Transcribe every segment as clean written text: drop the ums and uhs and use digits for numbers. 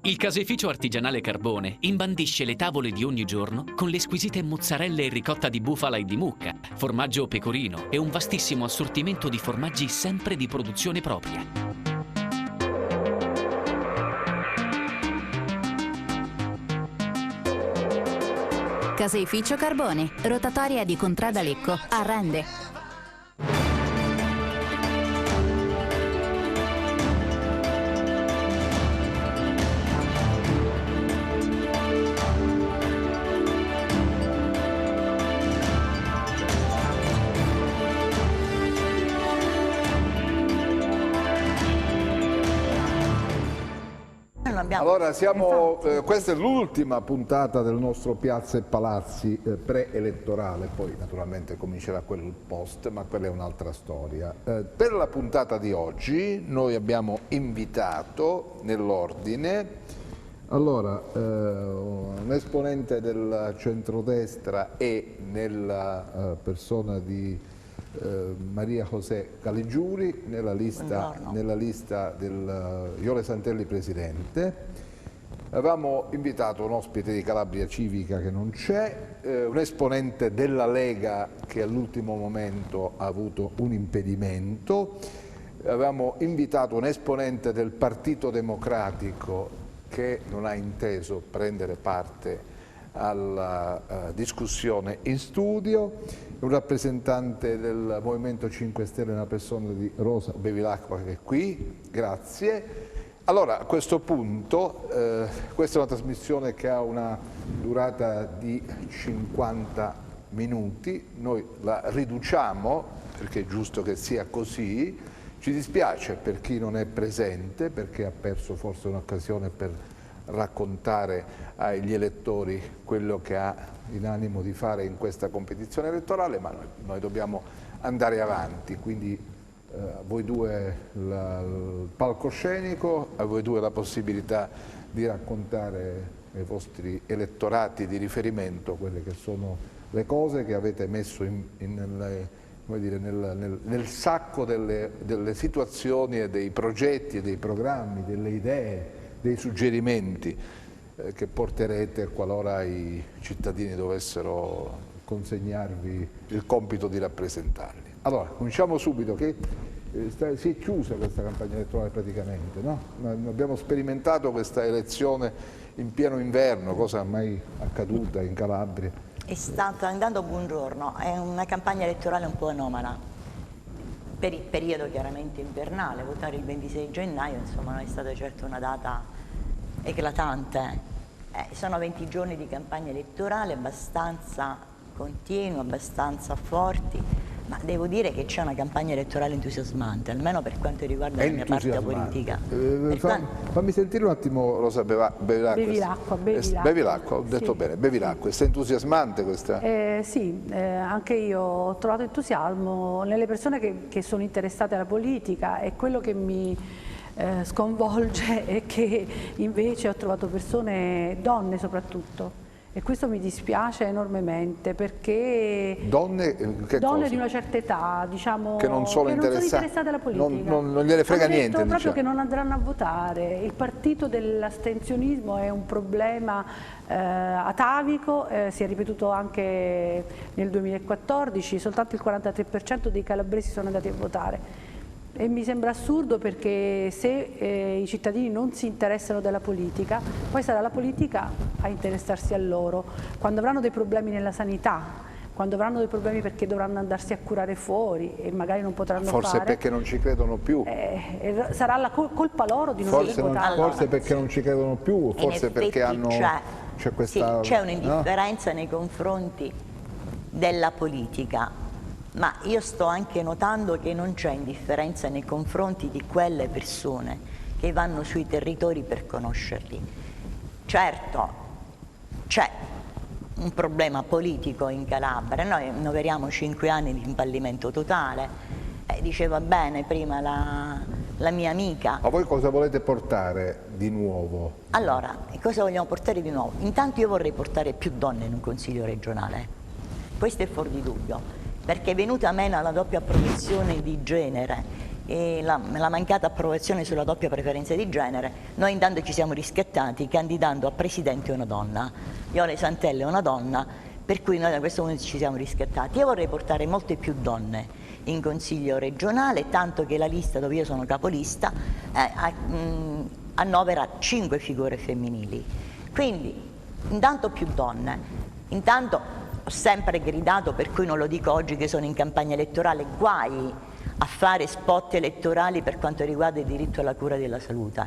Il caseificio artigianale Carbone imbandisce le tavole di ogni giorno con le squisite mozzarelle e ricotta di bufala e di mucca, formaggio pecorino e un vastissimo assortimento di formaggi sempre di produzione propria. Caseificio Carbone, rotatoria di Contrada Lecco, a Rende. Allora, questa è l'ultima puntata del nostro Piazza e Palazzi preelettorale, poi naturalmente comincerà quel post, ma quella è un'altra storia. Per la puntata di oggi noi abbiamo invitato nell'ordine un esponente del centrodestra e nella persona di Maria José Caligiuri nella lista del Iole Santelli presidente. Avevamo invitato un ospite di Calabria Civica che non c'è, un esponente della Lega che all'ultimo momento ha avuto un impedimento, avevamo invitato un esponente del Partito Democratico che non ha inteso prendere parte alla discussione in studio, un rappresentante del Movimento 5 Stelle, una persona di Rosa Bevilacqua che è qui, grazie. Allora, a questo punto, questa è una trasmissione che ha una durata di 50 minuti, noi la riduciamo perché è giusto che sia così, ci dispiace per chi non è presente perché ha perso forse un'occasione per raccontare agli elettori quello che ha in animo di fare in questa competizione elettorale, ma noi dobbiamo andare avanti, quindi a voi due il palcoscenico, a voi due la possibilità di raccontare ai vostri elettorati di riferimento quelle che sono le cose che avete messo nel sacco delle situazioni e dei progetti e dei programmi, delle idee, dei suggerimenti che porterete qualora i cittadini dovessero consegnarvi il compito di rappresentarli. Allora, cominciamo subito che si è chiusa questa campagna elettorale praticamente, no? Abbiamo sperimentato questa elezione in pieno inverno, cosa mai accaduta in Calabria. È stata, intanto buongiorno, è una campagna elettorale un po' anomala. Per il periodo chiaramente invernale, votare il 26 gennaio insomma non è stata certo una data eclatante. Sono 20 giorni di campagna elettorale abbastanza continua, abbastanza forti, ma devo dire che c'è una campagna elettorale entusiasmante, almeno per quanto riguarda la mia parte politica. Fammi sentire un attimo Rosa Bevilacqua. Bevilacqua, ho detto bene, Bevilacqua. È entusiasmante questa? Sì, anche io ho trovato entusiasmo nelle persone che sono interessate alla politica, e quello che mi sconvolge è che invece ho trovato persone, donne soprattutto, e questo mi dispiace enormemente perché donne di una certa età, diciamo, che non sono interessate alla politica, non gliene frega niente, proprio diciamo, che non andranno a votare. Il partito dell'astensionismo è un problema atavico, si è ripetuto anche nel 2014, soltanto il 43% dei calabresi sono andati a votare. E mi sembra assurdo perché se i cittadini non si interessano della politica, poi sarà la politica a interessarsi a loro. Quando avranno dei problemi nella sanità, quando avranno dei problemi perché dovranno andarsi a curare fuori e magari non potranno forse fare... perché non ci credono più. Sarà la colpa loro di non aver votato. Forse perché non ci credono più, forse perché hanno... C'è un'indifferenza nei confronti della politica. Ma io sto anche notando che non c'è indifferenza nei confronti di quelle persone che vanno sui territori per conoscerli. Certo, c'è un problema politico in Calabria, noi annoveriamo 5 anni di impallimento totale, diceva bene prima la mia amica. Ma voi cosa volete portare di nuovo? Allora, cosa vogliamo portare di nuovo? Intanto io vorrei portare più donne in un consiglio regionale, questo è fuori di dubbio. Perché è venuta meno la doppia protezione di genere la mancata approvazione sulla doppia preferenza di genere, noi intanto ci siamo riscattati candidando a presidente una donna. Iole Santelli è una donna, per cui noi da questo momento ci siamo riscattati. Io vorrei portare molte più donne in consiglio regionale, tanto che la lista dove io sono capolista annovera 5 figure femminili. Quindi intanto più donne, intanto ho sempre gridato, per cui non lo dico oggi che sono in campagna elettorale, guai a fare spot elettorali per quanto riguarda il diritto alla cura della salute,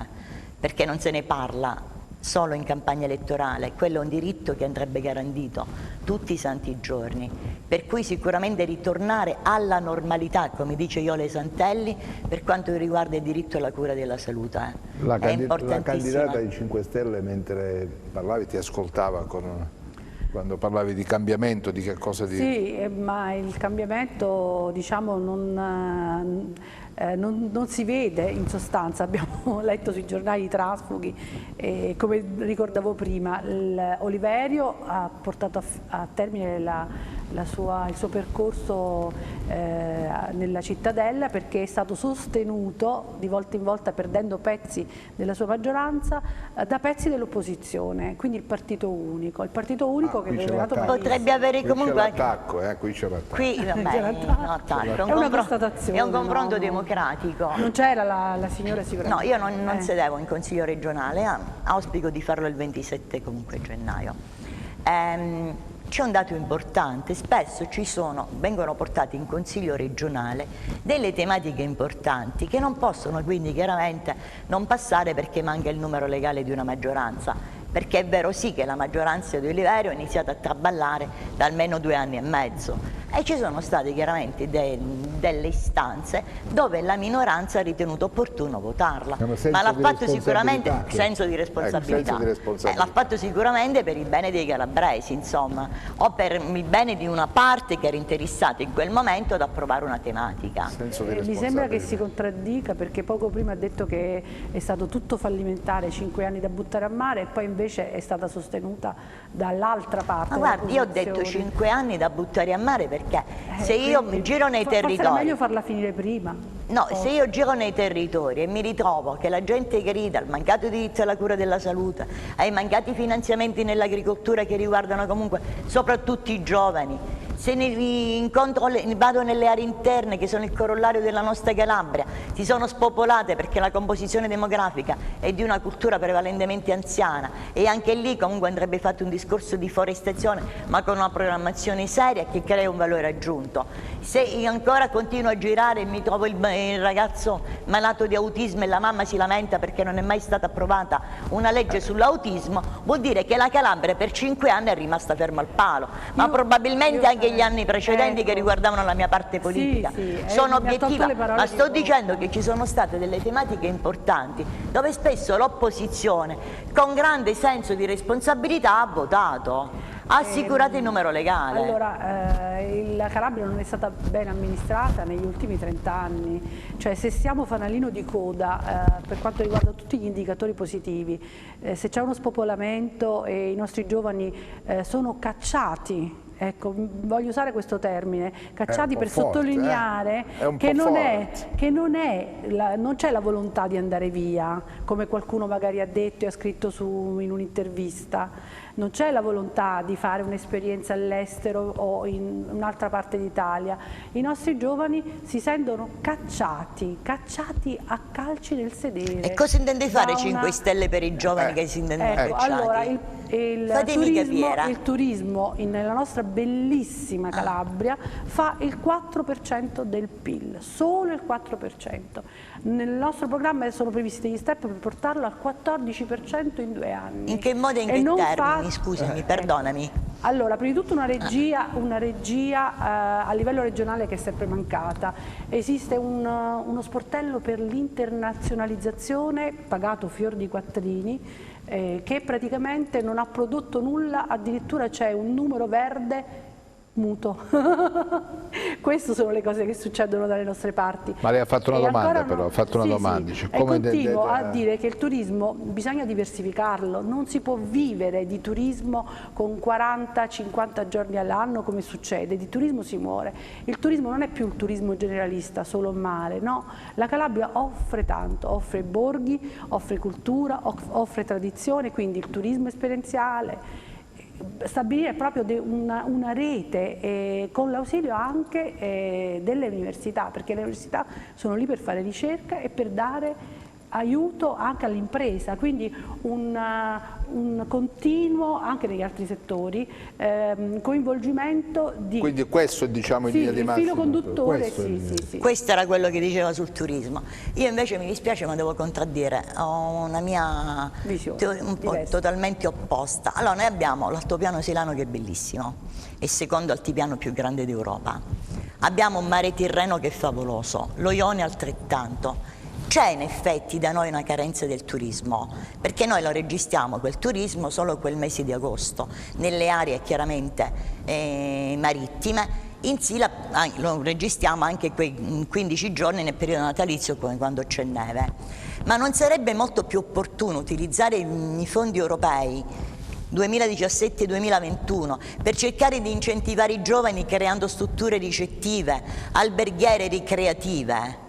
perché non se ne parla solo in campagna elettorale, quello è un diritto che andrebbe garantito tutti i santi giorni, per cui sicuramente ritornare alla normalità, come dice Iole Santelli, per quanto riguarda il diritto alla cura della salute. La candidata dei 5 Stelle, mentre parlavi, ti ascoltava quando parlavi di cambiamento, di che cosa di... Sì, ma il cambiamento, diciamo, non si vede in sostanza. Abbiamo letto sui giornali i trasfughi e, come ricordavo prima, Oliverio ha portato a termine il suo percorso nella cittadella, perché è stato sostenuto di volta in volta, perdendo pezzi della sua maggioranza, da pezzi dell'opposizione, quindi il partito unico che potrebbe avere comunque l'attacco, qui c'è l'attacco. Qui è una constatazione, è un confronto democratico. Non c'era la signora sicuramente. No, io non sedevo in consiglio regionale, auspico di farlo il 27 comunque gennaio. C'è un dato importante: spesso vengono portate in consiglio regionale delle tematiche importanti che non possono quindi chiaramente non passare perché manca il numero legale di una maggioranza, perché è vero sì che la maggioranza di Oliverio ha iniziato a traballare da almeno 2 anni e mezzo e ci sono state chiaramente delle istanze dove la minoranza ha ritenuto opportuno votarla, ma l'ha fatto sicuramente senso di responsabilità, l'ha fatto sicuramente per il bene dei calabresi, insomma, o per il bene di una parte che era interessata in quel momento ad approvare una tematica. Mi sembra che si contraddica, perché poco prima ha detto che è stato tutto fallimentare, 5 anni da buttare a mare, e poi invece è stata sostenuta dall'altra parte. Ma guardi, io ho detto 5 anni da buttare a mare perché se io giro nei territori... Forse era meglio farla finire prima. No, se io giro nei territori e mi ritrovo che la gente grida al mancato diritto alla cura della salute, ai mancati finanziamenti nell'agricoltura che riguardano comunque soprattutto i giovani, se vado nelle aree interne che sono il corollario della nostra Calabria, si sono spopolate perché la composizione demografica è di una cultura prevalentemente anziana, e anche lì comunque andrebbe fatto un discorso di forestazione, ma con una programmazione seria che crea un valore aggiunto. Se io ancora continuo a girare e mi trovo il ragazzo malato di autismo e la mamma si lamenta perché non è mai stata approvata una legge sull'autismo, vuol dire che la Calabria per 5 anni è rimasta ferma al palo, ma probabilmente anche gli anni precedenti che riguardavano la mia parte politica. Sono obiettiva, ma sto dicendo che ci sono state delle tematiche importanti dove spesso l'opposizione con grande senso di responsabilità ha votato, ha assicurato il numero legale. Allora, la Calabria non è stata ben amministrata negli ultimi 30 anni, cioè se siamo fanalino di coda per quanto riguarda tutti gli indicatori positivi, se c'è uno spopolamento e i nostri giovani sono cacciati, ecco, voglio usare questo termine, cacciati per sottolineare che non c'è la volontà di andare via, come qualcuno magari ha detto e ha scritto in un'intervista. Non c'è la volontà di fare un'esperienza all'estero o in un'altra parte d'Italia. I nostri giovani si sentono cacciati a calci nel sedere. E cosa intende fare 5 Stelle per i giovani che si intendono cacciati? Allora, il turismo nella nostra bellissima Calabria fa il 4% del PIL, solo il 4%. Nel nostro programma sono previsti degli step per portarlo al 14% in 2 anni. In che modo e in che termini? Scusami, perdonami. Allora, prima di tutto una regia a livello regionale che è sempre mancata. Esiste uno sportello per l'internazionalizzazione pagato fior di quattrini, che praticamente non ha prodotto nulla, addirittura c'è un numero verde muto. Queste sono le cose che succedono dalle nostre parti. Ma lei ha fatto una domanda, no, però, ha fatto una sì, domanda. Sì. Cioè, e continuo a dire che il turismo bisogna diversificarlo, non si può vivere di turismo con 40-50 giorni all'anno come succede, di turismo si muore. Il turismo non è più il turismo generalista, solo mare, no. La Calabria offre tanto, offre borghi, offre cultura, offre tradizione, quindi il turismo esperienziale. Stabilire proprio una rete con l'ausilio anche delle università, perché le università sono lì per fare ricerca e per dare aiuto anche all'impresa, quindi un continuo, anche negli altri settori, coinvolgimento di... Quindi questo è, diciamo, in linea di massima. Il filo conduttore, sì. Questo era quello che diceva sul turismo. Io invece mi dispiace, ma devo contraddire, ho una mia visione un po' totalmente opposta. Allora, noi abbiamo l'altopiano silano che è bellissimo, è il secondo altipiano più grande d'Europa. Abbiamo un mare Tirreno che è favoloso, lo Ionio altrettanto. C'è in effetti da noi una carenza del turismo, perché noi lo registriamo quel turismo solo quel mese di agosto, nelle aree chiaramente marittime, in Sila lo registriamo anche quei 15 giorni nel periodo natalizio come quando c'è neve. Ma non sarebbe molto più opportuno utilizzare i fondi europei 2017-2021 per cercare di incentivare i giovani creando strutture ricettive, alberghiere ricreative?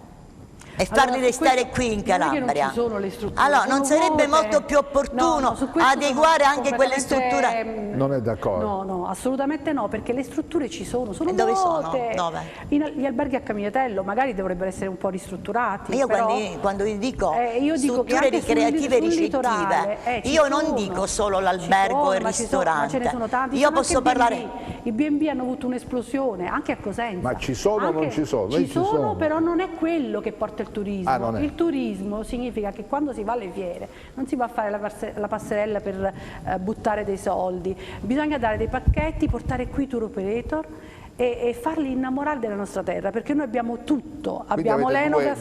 E farli restare qui in Calabria. Non ci sono le strutture, allora non sarebbe molto più opportuno adeguare anche quelle strutture? Non è d'accordo? No, assolutamente no, perché le strutture ci sono dove note. Sono? Dove? Gli alberghi a Camiatello magari dovrebbero essere un po' ristrutturati. Io però, quando vi dico strutture ricreative e ricettive, io non dico solo l'albergo e il ristorante. Ma ce ne sono tanti. Io posso parlare... I B&B hanno avuto un'esplosione, anche a Cosenza. Ma ci sono o non ci sono? Ci sono, però non è quello che porta il turismo. Il turismo significa che quando si va alle fiere non si va a fare la passerella per buttare dei soldi, bisogna dare dei pacchetti, portare qui tour operator e farli innamorare della nostra terra, perché noi abbiamo tutto, abbiamo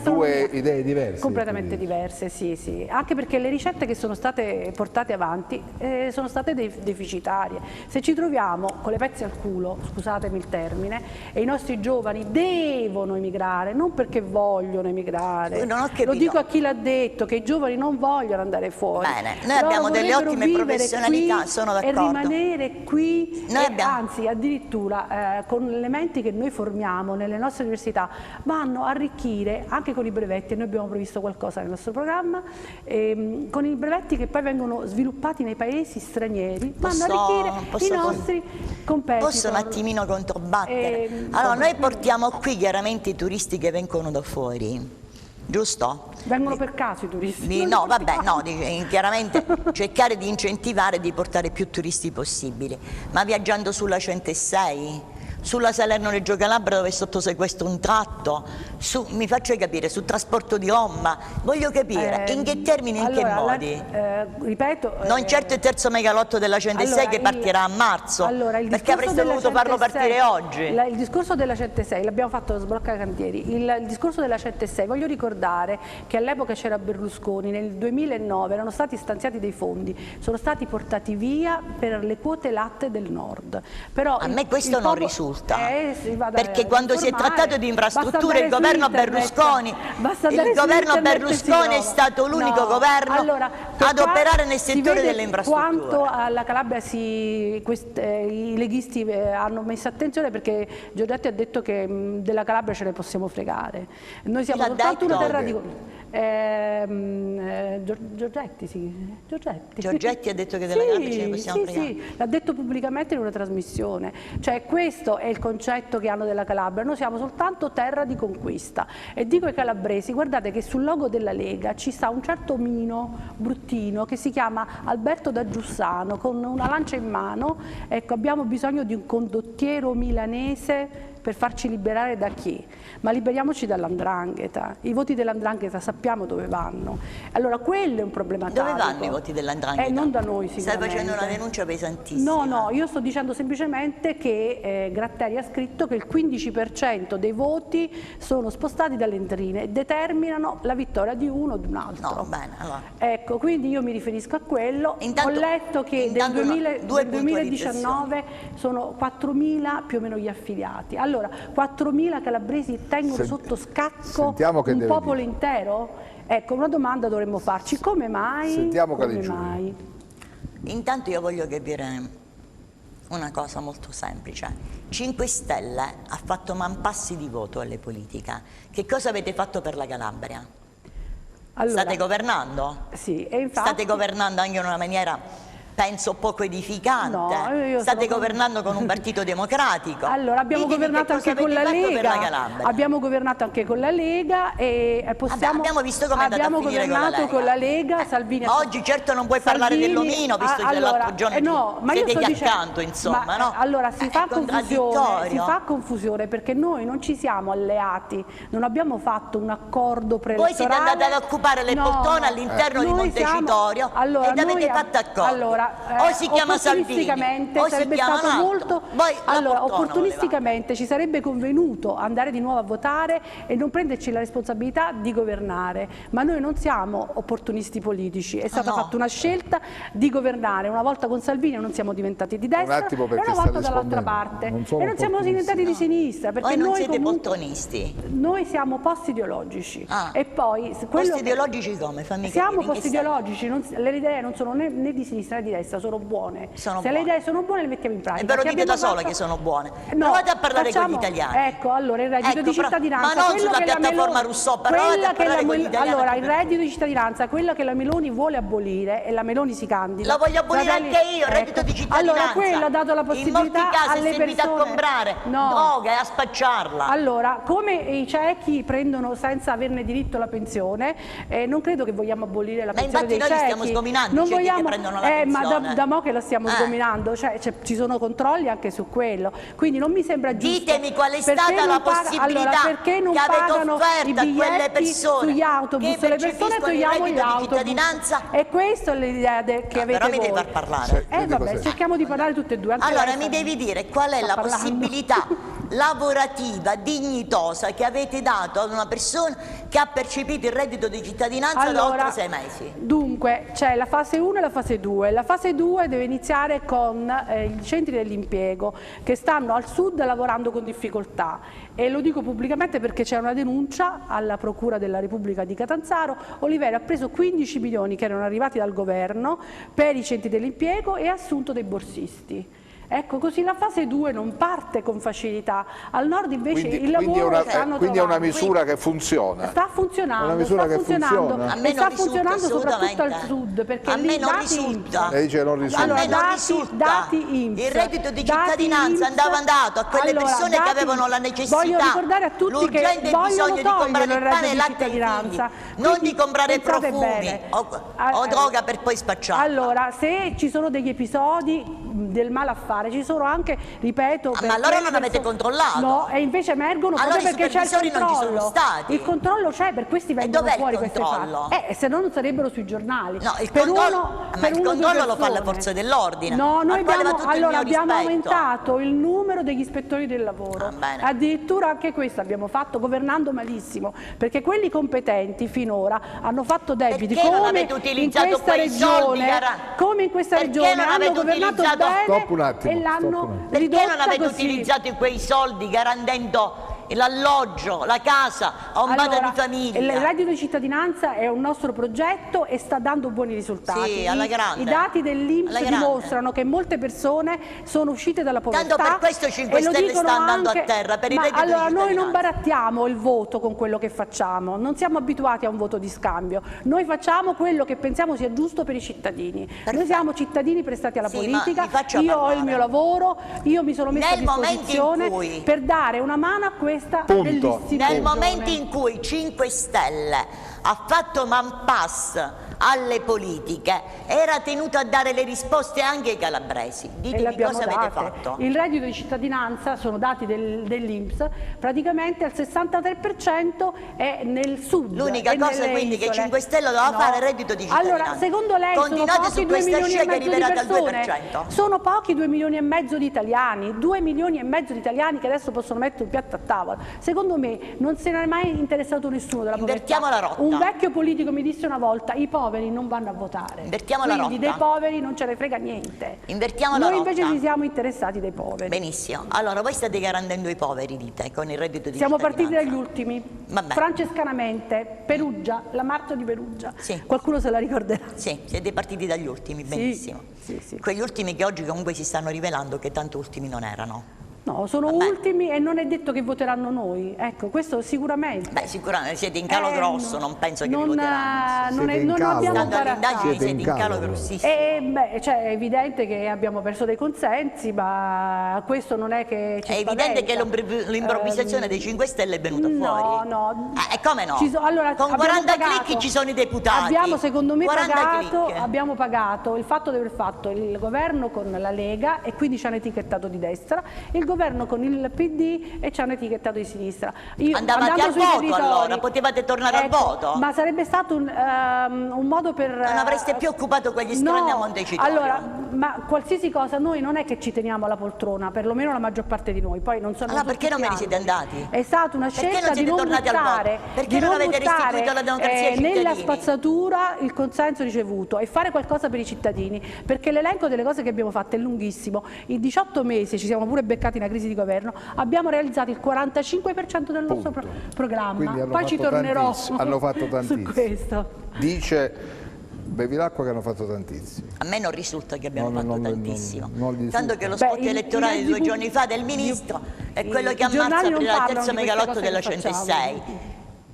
due idee diverse. Completamente diverse, sì, anche perché le ricette che sono state portate avanti sono state deficitarie. Se ci troviamo con le pezze al culo, scusatemi il termine, e i nostri giovani devono emigrare, non perché vogliono emigrare, lo dico a chi l'ha detto, che i giovani non vogliono andare fuori. Bene, noi abbiamo delle ottime professionalità, sono d'accordo. E rimanere qui, anzi addirittura con elementi che noi formiamo nelle nostre università vanno a arricchire anche con i brevetti, e noi abbiamo previsto qualcosa nel nostro programma, con i brevetti che poi vengono sviluppati nei paesi stranieri, vanno a arricchire i nostri competitor. Posso un attimino controbattere? Allora, noi portiamo qui chiaramente i turisti che vengono da fuori, giusto? Vengono per caso i turisti? No, vabbè, no, chiaramente cercare di incentivare e di portare più turisti possibili, ma viaggiando sulla 106? Sulla Salerno-Reggio Calabria dove è sotto sequestro un tratto, mi faccio capire, sul trasporto di Omma, voglio capire in che termini e in che modi. Ripeto, non certo il terzo megalotto della 106 che partirà a marzo, perché avreste dovuto farlo partire oggi. Il discorso della 106 l'abbiamo fatto sblocca cantieri, il discorso della 106, voglio ricordare che all'epoca c'era Berlusconi, nel 2009 erano stati stanziati dei fondi, sono stati portati via per le quote latte del nord. Però a me questo non risulta. Perché quando si è trattato di infrastrutture il governo Berlusconi è stato l'unico governo ad operare nel settore delle infrastrutture. Quanto alla Calabria i leghisti hanno messo attenzione, perché Giorgetti ha detto che della Calabria ce ne possiamo fregare. Noi siamo soltanto una terra di... Giorgetti, sì. Giorgetti ha detto che della Calabria ce ne possiamo fregare. Sì, l'ha detto pubblicamente in una trasmissione. Cioè questo è il concetto che hanno della Calabria, noi siamo soltanto terra di conquista. E dico ai calabresi, guardate che sul logo della Lega ci sta un certo omino bruttino che si chiama Alberto da Giussano con una lancia in mano. Ecco, abbiamo bisogno di un condottiero milanese per farci liberare da chi? Ma liberiamoci dall''ndrangheta. I voti dell''ndrangheta sappiamo dove vanno. Allora quello è un problema Dove talico. vanno i voti dell''ndrangheta? Non da noi sicuramente. Stai facendo una denuncia pesantissima. No, io sto dicendo semplicemente che Gratteri ha scritto che il 15% dei voti sono spostati dalle entrine e determinano la vittoria di uno o di un altro. No, bene, allora. Ecco, quindi io mi riferisco a quello. Intanto, ho letto che del 2019 sono 4.000 più o meno gli affiliati. Allora, 4.000 calabresi tengono sotto scacco un popolo intero? Ecco, una domanda dovremmo farci: come mai? Sentiamo come mai? Intanto io voglio capire una cosa molto semplice. 5 Stelle ha fatto manpassi di voto alle politiche. Che cosa avete fatto per la Calabria? Allora, state governando? Sì, e infatti state governando anche in una maniera, penso, poco edificante. No, state governando con un partito democratico. Allora, abbiamo governato anche con la Lega. Abbiamo governato anche con la Lega e possiamo. Abbiamo visto come è andata a finire governato con la Lega. Salvini oggi certo non puoi parlare dell'omino, visto che l'altro giorno ma io siete sto lì accanto, insomma, no? Allora si fa confusione perché noi non ci siamo alleati, non abbiamo fatto un accordo preelettorale. Voi siete andati ad occupare le poltrone all'interno di Montecitorio ed avete fatto accordi. O si chiama Salvini o si chiama un altro. Opportunisticamente ci sarebbe convenuto andare di nuovo a votare e non prenderci la responsabilità di governare, ma noi non siamo opportunisti politici, è stata fatta una scelta di governare, una volta con Salvini non siamo diventati di destra e una volta dall'altra parte e non siamo diventati di sinistra, perché non noi siete opportunisti. Noi siamo post-ideologici e poi post-ideologici come? Siamo post-ideologici, le idee non sono né di sinistra né di destra, sono buone. Se le idee sono buone le mettiamo in pratica. E ve lo dite da sola che sono buone. Provate a parlare con gli italiani. Ecco, allora il reddito di cittadinanza. Ma non sulla piattaforma Rousseau, provate a parlare con gli italiani. Allora, il reddito di cittadinanza, quella che la Meloni vuole abolire e la Meloni si candida. La voglio abolire anche io, il reddito di cittadinanza. Allora, quello ha dato la possibilità in molti casi alle persone a comprare droga e a spacciarla. Allora, come i ciechi prendono senza averne diritto alla pensione, non credo che vogliamo abolire la pensione dei ciechi. Ma infatti noi stiamo sgominando i ciechi che prendono la pensione. Ma da mo' che lo stiamo sgominando, cioè ci sono controlli anche su quello, quindi non mi sembra giusto. Ditemi qual è stata la possibilità perché non che avete pagano offerto i a quelle biglietti sugli autobus, le persone togliamo gli autobus. E questa è l'idea che avete però voi. mi devi far parlare. Vabbè, cerchiamo di parlare tutte e due. Allora mi devi dire qual è la possibilità lavorativa, dignitosa che avete dato ad una persona che ha percepito il reddito di cittadinanza da oltre 6 mesi. Dunque, c'è la fase 1 e la fase 2. La fase 2 deve iniziare con i centri dell'impiego che stanno al sud lavorando con difficoltà, e lo dico pubblicamente perché c'è una denuncia alla Procura della Repubblica di Catanzaro. Olivero ha preso 15 milioni che erano arrivati dal governo per i centri dell'impiego e ha assunto dei borsisti. Ecco, così la fase 2 non parte con facilità. Al nord invece il lavoro quindi è una misura che funziona. Sta funzionando, una misura che funziona. E sta funzionando soprattutto al sud, perché a me non risulta. Lei dice non risulta. Allora, dati INPS. Il reddito di cittadinanza andava dato a quelle persone che avevano la necessità, voglio ricordare a tutti che bisogno di comprare il pane e il latte ai figli, non di comprare profumi o droga per poi spacciarla. Allora, se ci sono degli episodi del malaffare, ci sono anche, ripeto, ma allora non avete controllato? No, e invece emergono proprio perché c'è il controllo. Non ci sono stati. Il controllo c'è, per questi vengono fuori queste fatti. Se no non sarebbero sui giornali. No, il controllo lo fa la forza dell'ordine. No, noi abbiamo aumentato il numero degli ispettori del lavoro. Addirittura anche questo abbiamo fatto, governando malissimo, perché quelli competenti finora hanno fatto debiti come in questa regione, hanno governato bene e l'hanno ridotta. Perché non avete utilizzato quei soldi garantendo l'alloggio, la casa a un bada di famiglia? Il reddito di cittadinanza è un nostro progetto e sta dando buoni risultati. Sì, alla grande. I dati dell'INPS dimostrano che molte persone sono uscite dalla povertà. Tanto per questo 5 Stelle sta andando a terra, per il reddito di cittadinanza. Allora noi non barattiamo il voto con quello che facciamo, non siamo abituati a un voto di scambio, noi facciamo quello che pensiamo sia giusto per i cittadini. Noi siamo cittadini prestati alla politica, io ho il mio lavoro, io mi sono messa a disposizione per dare una mano a questa bellissima Nel momento in cui 5 Stelle ha fatto man pass alle politiche, era tenuto a dare le risposte anche ai calabresi. Ditemi cosa avete fatto. Il reddito di cittadinanza, sono dati dell'INPS, praticamente il 63% è nel sud. L'unica cosa quindi che il 5 Stelle doveva fare è il reddito di cittadinanza. Allora, secondo lei sono pochi 2 milioni e mezzo di persone? Sono pochi 2 milioni e mezzo di italiani, 2 milioni e mezzo di italiani che adesso possono mettere un piatto a tavola. Secondo me non se ne è mai interessato nessuno della povertà. Invertiamo la rotta. Un vecchio politico mi disse una volta: i poveri non vanno a votare. Invertiamo la rotta. Quindi dei poveri non ce ne frega niente. Invertiamo la rotta. Noi invece ci siamo interessati dei poveri. Benissimo. Allora, voi state garantendo i poveri, dite, con il reddito di Siamo cittadinanza. partiti dagli ultimi. Vabbè. Francescanamente, Perugia, la marcia di Perugia. Sì. Qualcuno se la ricorderà. Sì, siete partiti dagli ultimi, benissimo. Sì. Quegli ultimi che oggi comunque si stanno rivelando che tanto ultimi non erano. No, sono ultimi e non è detto che voteranno noi. Ecco, questo sicuramente. Beh, sicuramente siete in calo grosso, no, non penso che vi voteranno. Non abbiamo Stando alle indagini imbarazzato. siete in calo grossissimo. Cioè, è evidente che abbiamo perso dei consensi, ma questo non è che ci È evidente che l'improvvisazione dei 5 Stelle è venuta fuori. No. E come no? Allora, con 40 click ci sono i deputati. Abbiamo, secondo me, 40 abbiamo pagato il fatto di aver fatto il governo con la Lega e quindi ci hanno etichettato di destra, il governo con il PD e ci hanno etichettato di sinistra. Andavate al voto allora, potevate tornare al voto? Ma sarebbe stato un modo per... Non avreste più occupato quegli strani a Montecitorio? Allora, ma qualsiasi cosa, noi non è che ci teniamo alla poltrona, perlomeno la maggior parte di noi, poi non sono... Allora perché non ve ne siete andati? È stata una scelta di non buttare, perché non avete restituito la democrazia ai cittadini? Nella spazzatura il consenso ricevuto e fare qualcosa per i cittadini, perché l'elenco delle cose che abbiamo fatto è lunghissimo. In 18 mesi ci siamo pure beccati una crisi di governo, abbiamo realizzato il 45% del nostro programma. Poi ci tornerò hanno fatto tantissimo. su questo. Dice Bevilacqua che hanno fatto tantissimo. A me non risulta che abbiamo fatto tantissimo. Non tanto che lo spot elettorale di 2 giorni fa del ministro è quello che a marzo aprirà il terzo megalotto della 106.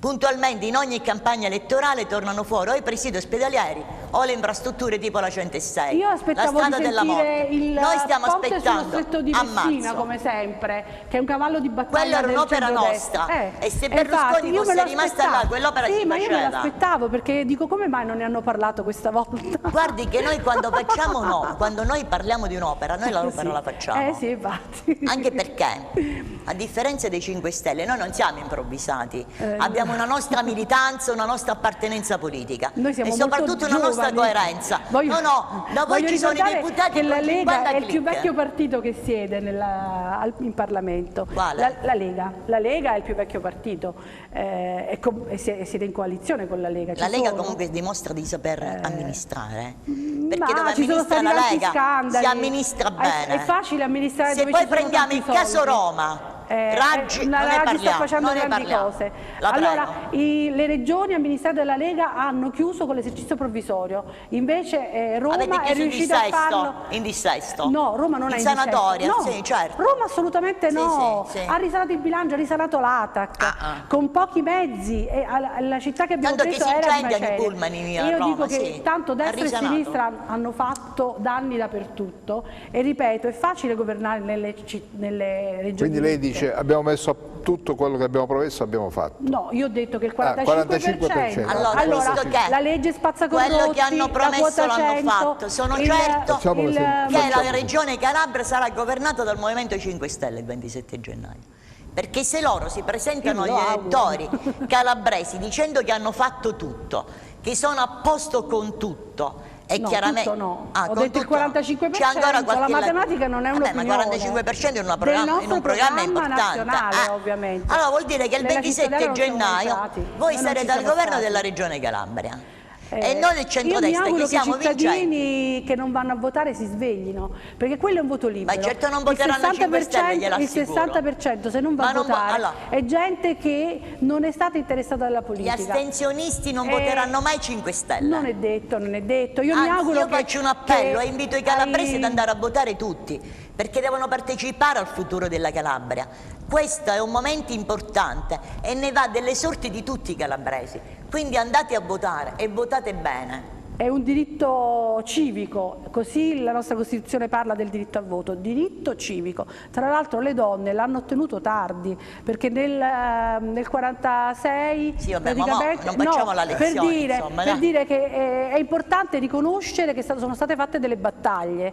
Puntualmente in ogni campagna elettorale tornano fuori o i presidi ospedalieri o le infrastrutture tipo la 106. Io aspettavo la strada di della morte. il Noi stiamo ponte aspettando sullo stretto di a Messina, marzo. come sempre, che è un cavallo di battaglia. Quella era un'opera nostra e se Berlusconi fosse rimasta là quell'opera si faceva. Ma io me l'aspettavo perché dico come mai non ne hanno parlato questa volta? Guardi che noi quando facciamo quando noi parliamo di un'opera, noi l'opera la facciamo. Sì, infatti. Anche perché, a differenza dei 5 Stelle, noi non siamo improvvisati, abbiamo una nostra militanza, una nostra appartenenza politica e soprattutto una nostra coerenza. Da voi ci sono i deputati che la Lega è il più click. vecchio partito che siede in Parlamento. Quale? La Lega è il più vecchio partito e siete in coalizione con la Lega. La Lega comunque dimostra di saper amministrare, perché ma dove ci sono amministra stati la tanti Lega scandali. si amministra bene. È facile amministrare se dove poi ci sono prendiamo tanti il caso soldi. Roma, Raggi, la non ne Raggi sta parliamo, facendo non ne grandi parliamo. cose. La Allora, prego. le regioni amministrate dalla Lega hanno chiuso con l'esercizio provvisorio, invece Roma Avete è chiuso riuscita a farlo. in dissesto? No, Roma non è in sanatoria, dissesto. No, sì, certo. Roma assolutamente no. Sì. Ha risanato il bilancio, ha risanato l'ATAC con pochi mezzi e la città che abbiamo Tanto che preso si era incendiano i pullman a Io Roma, dico che sì. tanto destra e risanato. sinistra hanno fatto danni dappertutto e ripeto, è facile governare nelle regioni. Quindi lei dice abbiamo messo a tutto quello che abbiamo promesso, abbiamo fatto. No, io ho detto che il 45%. Allora, la legge spazzacorrotti, quello che hanno la promesso quota l'hanno 100, fatto. Sono certo Facciamolo che la regione Calabria sarà governata dal Movimento 5 Stelle il 27 gennaio. Perché se loro si presentano agli elettori calabresi dicendo che hanno fatto tutto, che sono a posto con tutto, e no, chiaramente tutto no. Ho detto il 45%, c'è ancora qualche la matematica non è un'opinione. Ma il 45% in un programma importante. Ovviamente. Allora vuol dire che il 27 gennaio voi sarete al governo della regione Calabria. E noi del centrodestra che siamo vincenti. I cittadini che non vanno a votare si sveglino, perché quello è un voto libero. Ma certo non voteranno 5 Stelle, glielo assicuro. Il 60% se non va a votare è gente che non è stata interessata dalla politica. Gli astensionisti non voteranno mai 5 Stelle. Non è detto, non è detto. Io mi auguro io faccio un appello e invito i calabresi ad andare a votare tutti, perché devono partecipare al futuro della Calabria. Questo è un momento importante e ne va delle sorti di tutti i calabresi. Quindi andate a votare e votate bene. è un diritto civico, così la nostra Costituzione parla del diritto al voto, diritto civico. Tra l'altro le donne l'hanno ottenuto tardi, perché nel 46 sì, vabbè, praticamente, non facciamo la lezione, per dire che è importante riconoscere che sono state fatte delle battaglie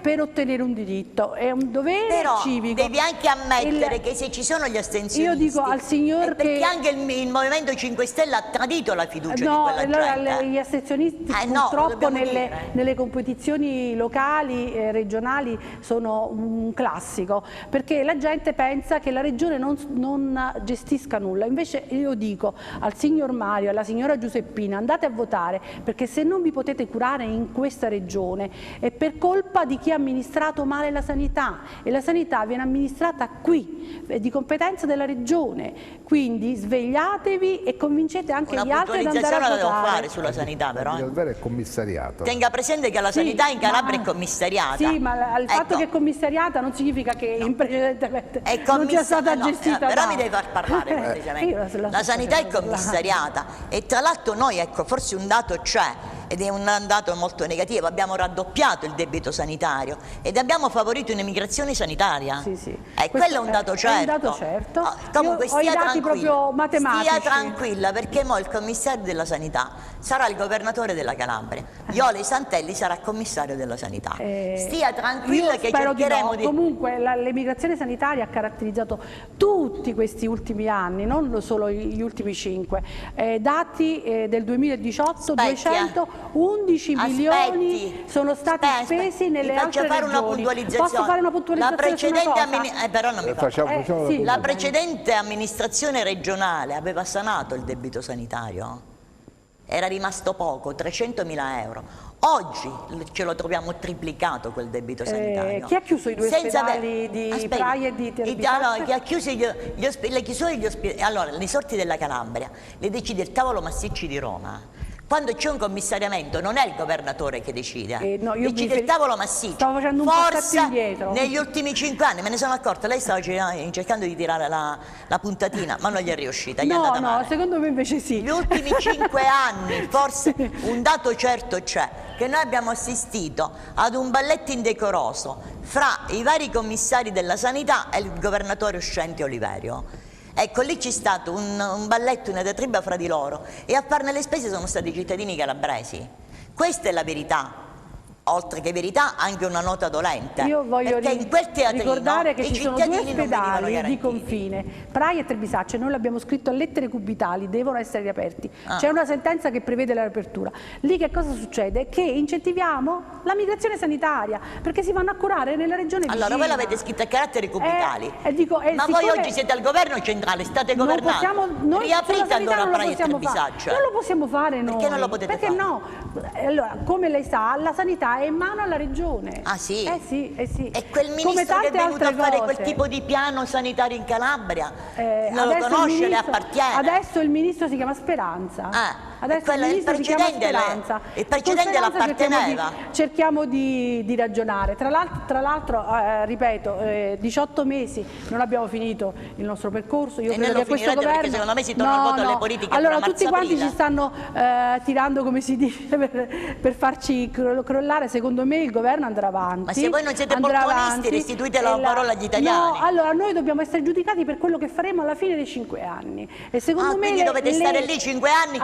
per ottenere un diritto, è un dovere però civico. Devi anche ammettere che se ci sono gli astensionisti, io dico al signor perché anche il Movimento 5 Stelle ha tradito la fiducia di quella gente. Gli astensionisti purtroppo nelle competizioni locali, regionali sono un classico, perché la gente pensa che la regione non gestisca nulla. Invece io dico al signor Mario e alla signora Giuseppina: andate a votare, perché se non vi potete curare in questa regione è per colpa di chi ha amministrato male la sanità, e la sanità viene amministrata qui, è di competenza della regione, quindi svegliatevi e convincete anche gli altri ad andare a votare. Fare sulla sanità, però il vero è commissariato. Tenga presente che la sanità in Calabria è commissariata. Sì, ma il fatto che è commissariata non significa che precedentemente non sia stata gestita. Però mi devi far parlare. La sanità è commissariata, e tra l'altro noi, ecco, forse un dato c'è, ed è un dato molto negativo: abbiamo raddoppiato il debito sanitario ed abbiamo favorito un'emigrazione sanitaria. Sì. Quello è un dato certo. È un dato certo. Comunque ho i dati proprio matematici. Stia tranquilla, perché mo il commissario della sanità sarà il governatore della Calabria. Iole Santelli sarà commissario della sanità. Stia tranquilla che cercheremo di... Comunque l'emigrazione sanitaria ha caratterizzato tutti questi ultimi anni, non solo gli ultimi 5. Dati del 2018, 211 milioni sono stati spesi nelle altre regioni. Posso fare una puntualizzazione? Però non mi fa. La precedente amministrazione regionale aveva sanato il debito sanitario, era rimasto poco, 300.000 euro. Oggi ce lo troviamo triplicato quel debito sanitario. Chi ha chiuso i due ospedali di Praia e di Terbizaccia? Chi ha chiuso le chiusure degli ospedali? Allora, nei sorti della Calabria le decide il tavolo Massicci di Roma. Quando c'è un commissariamento non è il governatore che decide, decide il tavolo Massicci. Stavo facendo un passetto indietro. Negli ultimi 5 anni, me ne sono accorta, lei stava cercando di tirare la puntatina, ma non gli è riuscita, gli è andata male. Secondo me invece sì. Gli ultimi 5 anni, forse un dato certo c'è, che noi abbiamo assistito ad un balletto indecoroso fra i vari commissari della sanità e il governatore uscente Oliverio. Ecco, lì c'è stato un balletto, una diatriba fra di loro, e a farne le spese sono stati i cittadini calabresi. Questa è la verità. Oltre che verità, anche una nota dolente. Io voglio ricordare che ci sono due ospedali di confine, Praia e Trebisacce, noi l'abbiamo scritto a lettere cubitali, devono essere riaperti. C'è una sentenza che prevede la riapertura. Lì che cosa succede? Che incentiviamo la migrazione sanitaria, perché si vanno a curare nella regione vicina. Allora voi l'avete scritto a caratteri cubitali, ma voi oggi siete al governo centrale, state governando. Riaprite allora Praia e Trebisacce. Non lo possiamo fare noi. Perché non lo potete fare? No. Allora, come lei sa, la sanità è in mano alla regione. Ah sì? Sì. E quel ministro che è venuto a fare quel tipo di piano sanitario in Calabria, non lo conosce, le appartiene? Adesso il ministro si chiama Speranza. Adesso il precedente l'apparteneva. Cerchiamo di ragionare. Tra l'altro, ripeto, 18 mesi non abbiamo finito il nostro percorso. Io credo che questo governo, perché secondo me si torna al voto alle politiche. Allora tutti quanti ci stanno tirando, come si dice, per farci crollare. Secondo me il governo andrà avanti. Ma se voi non siete opportunisti, restituite la parola agli italiani. No, allora noi dobbiamo essere giudicati per quello che faremo alla fine dei 5 anni. E secondo me quindi dovete stare lì 5 anni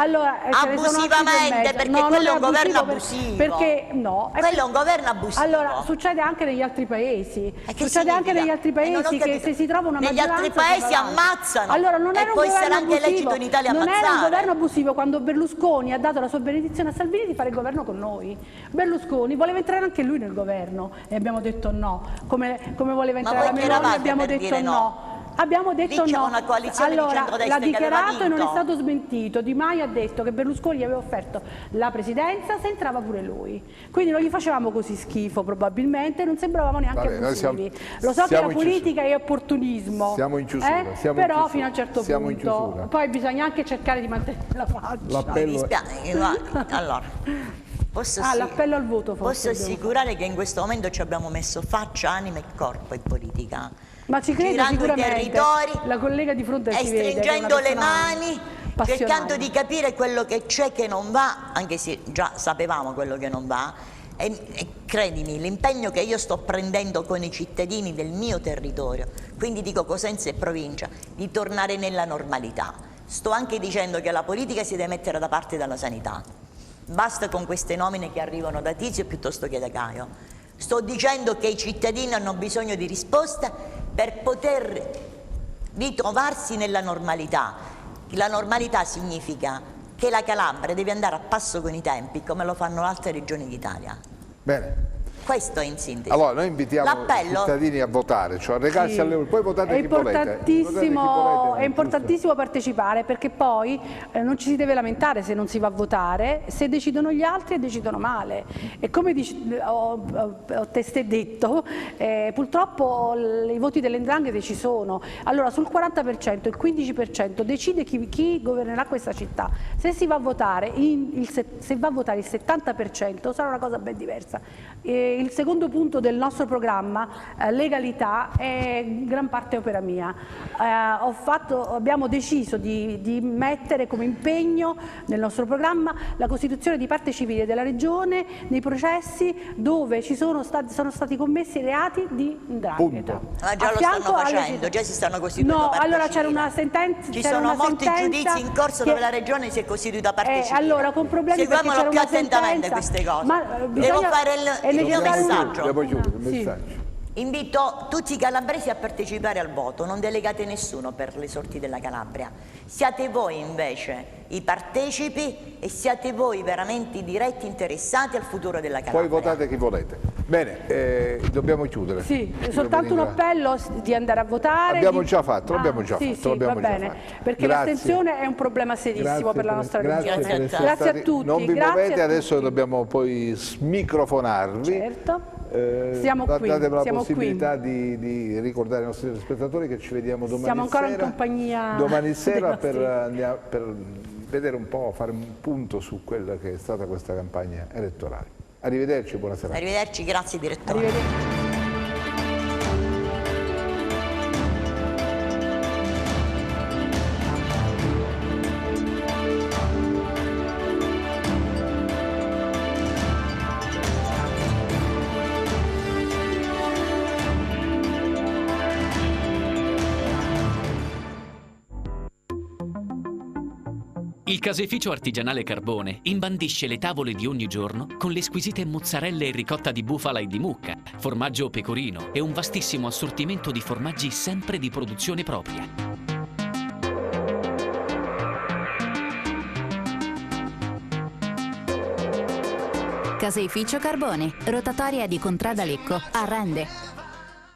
abusivamente, perché quello è un governo abusivo. Perché no? Quello è un governo abusivo. Allora succede anche negli altri paesi. Succede anche negli altri paesi che se si trova una maggioranza. Negli altri paesi ammazzano. Allora non era un governo abusivo. In Italia non era un governo abusivo quando Berlusconi ha dato la sua benedizione a Salvini di fare il governo con noi. Berlusconi voleva entrare anche lui nel governo e abbiamo detto no. Come voleva entrare la Meloni abbiamo detto no. Abbiamo detto no. Una coalizione allora, di centrodestra l'ha dichiarato che e non è stato smentito. Di Maio ha detto che Berlusconi gli aveva offerto la presidenza se entrava pure lui. Quindi non gli facevamo così schifo probabilmente, non sembravamo neanche abusivi. Lo so che la politica è opportunismo. Siamo in chiusura. Però fino a un certo punto. Poi bisogna anche cercare di mantenere la faccia. Allora. L'appello al voto posso assicurare che in questo momento ci abbiamo messo faccia, anima e corpo in politica. Ma ci credo sicuramente. I territori, la collega di fronte e stringendo le mani passionali. cercando di capire quello che c'è che non va, anche se già sapevamo quello che non va, e credimi, l'impegno che io sto prendendo con i cittadini del mio territorio, quindi dico Cosenza e provincia, di tornare nella normalità. Sto anche dicendo che la politica si deve mettere da parte della sanità. Basta con queste nomine che arrivano da Tizio piuttosto che da Caio. Sto dicendo che i cittadini hanno bisogno di risposte per poter ritrovarsi nella normalità. La normalità significa che la Calabria deve andare a passo con i tempi, come lo fanno altre regioni d'Italia. Bene. Questo è in sintesi. Allora noi invitiamo i cittadini a votare, cioè a recarsi alle urne, poi votate chi volete. È importantissimo partecipare, perché poi non ci si deve lamentare se non si va a votare, se decidono gli altri e decidono male. E come ho testé detto, purtroppo i voti delle 'ndranghete ci sono. Allora sul 40% il 15% decide chi governerà questa città. Se si va a votare, se va a votare il 70% sarà una cosa ben diversa. Il secondo punto del nostro programma, legalità, è in gran parte opera mia. Abbiamo deciso di mettere come impegno nel nostro programma la costituzione di parte civile della Regione nei processi dove sono stati commessi reati di 'ndrangheta. Ma già lo stanno facendo, già si stanno costituendo parte allora civile. c'era una sentenza. Ci sono molti giudizi in corso dove la Regione si è costituita parte civile. Allora, con problemi perché c'era più una attentamente sentenza, queste cose. ma devo fare il mio messaggio. Invito tutti i calabresi a partecipare al voto, non delegate nessuno per le sorti della Calabria. Siate voi invece i partecipi e siate voi veramente i diretti interessati al futuro della Calabria. Poi votate chi volete. Bene, dobbiamo chiudere. Sì, soltanto un appello di andare a votare. L'abbiamo già fatto, l'abbiamo già fatto. Va bene, perché l'astensione è un problema serissimo per la nostra regione. Grazie a tutti. Non vi muovete, adesso dobbiamo poi smicrofonarvi. Certo. Siamo qui. Datemi la possibilità di ricordare ai nostri spettatori che ci vediamo domani sera. Siamo ancora in compagnia. Domani sera per vedere un po', fare un punto su quella che è stata questa campagna elettorale. Arrivederci, buonasera. Arrivederci, grazie direttore. Arrivederci. Il caseificio artigianale Carbone imbandisce le tavole di ogni giorno con le squisite mozzarelle e ricotta di bufala e di mucca, formaggio pecorino e un vastissimo assortimento di formaggi sempre di produzione propria. Caseificio Carbone, rotatoria di Contrada Lecco, a Rende.